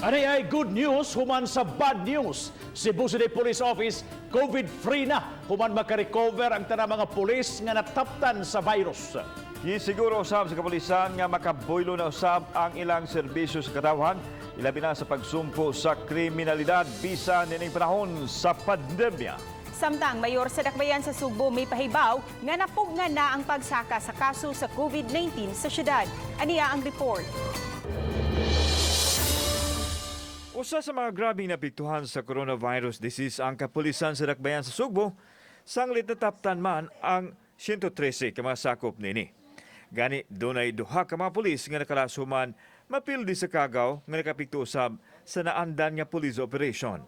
Ani ay good news human sa bad news. Cebu City Police Office COVID-free na human makarecover ang tanang mga pulis nga nataptan sa virus. Gisiguro usab sa kapulisan nga makabuylo na usab ang ilang serbisyo sa katawhan, ilabi na sa pagsumpo sa kriminalidad bisan nining panahon sa pandemya. Samtang mayor sa dakbayan sa Cebu may pahibaw nga napugnan na ang pagsaka sa kaso sa COVID-19 sa syudad. Aniya ang report. Usa sa mga grabing napiktuhan sa coronavirus disease ang kapulisan sa dakbayan sa Cebu, sanglit nataptan man ang 113 ka mga sakop nini. Gani dunay duha ka mga pulis nga nakalasuman mapildi sa kagaw nga nakapikto usab sa naandan nga police operation.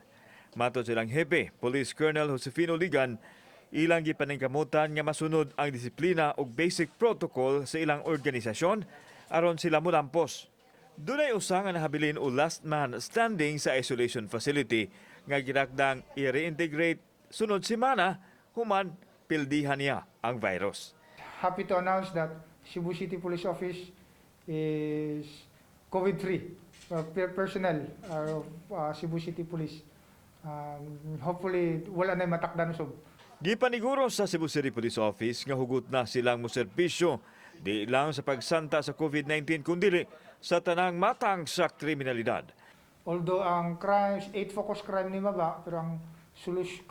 Matod silang hepe, Police Colonel Josefino Ligan, ilang gipaningkamutan nga masunod ang disiplina ug basic protocol sa ilang organisasyon aron sila mulampos. Dunay usa nga nahabilin o last man standing sa isolation facility nga ginakdang i-reintegrate sunod semana human pildihan niya ang virus. Happy to announce that Cebu City Police Office is COVID-free. Personnel of Cebu City Police. Hopefully, wala na matakdan usog. Gipaniguro sa Cebu City Police Office nga hugot na silang moserbisyo di lang sa pagsanta sa COVID-19 kundi sa tanang matang sa kriminalidad. Although ang crimes, 8 focus crime ni maba, pero ang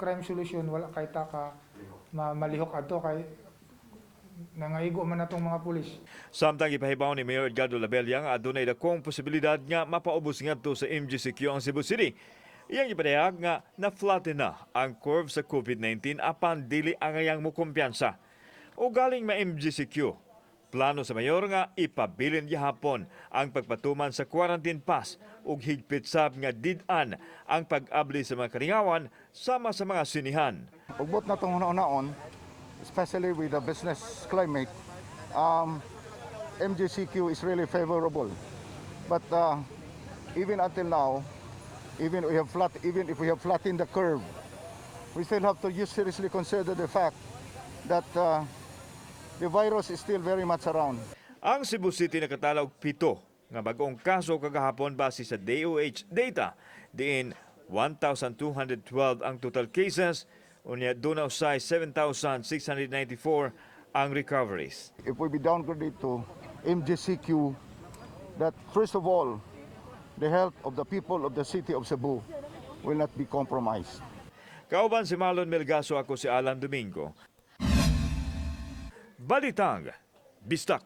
crime solution wala kay taka malihok ato kay nangaigo man natong mga pulis. Samtang ipahibaw ni Mayor Edgardo Labella nga adunay dakong posibilidad nga mapaubos ngadto sa MGCQ ang Cebu City. Iyang ipadayag nga na-flatten na ang curve sa COVID-19 apan dili angayang mo kumpiyansa. O galing ma-MGCQ, plano sa mayor nga ipabilin gihapon ang pagpatuman sa quarantine pass ug higpit sab nga did-an ang pag-abli sa mga karingawan sama sa mga sinihan. Ugbot na itong una-unaon, especially with the business climate, MGCQ is really favorable. But even until now, even if we have flattened the curve, we still have to seriously consider the fact that the virus is still very much around. Ang Cebu City nakatala og 7 nga bag-ong kaso kagahapon base sa DOH data, diin 1,212 ang total cases, unya doon usay 7,694 ang recoveries. If we be downgraded to MGCQ, that first of all, the health of the people of the city of Cebu will not be compromised. Kauban si Marlon Melgaso, ako si Alan Domingo. Balitang Bisdak.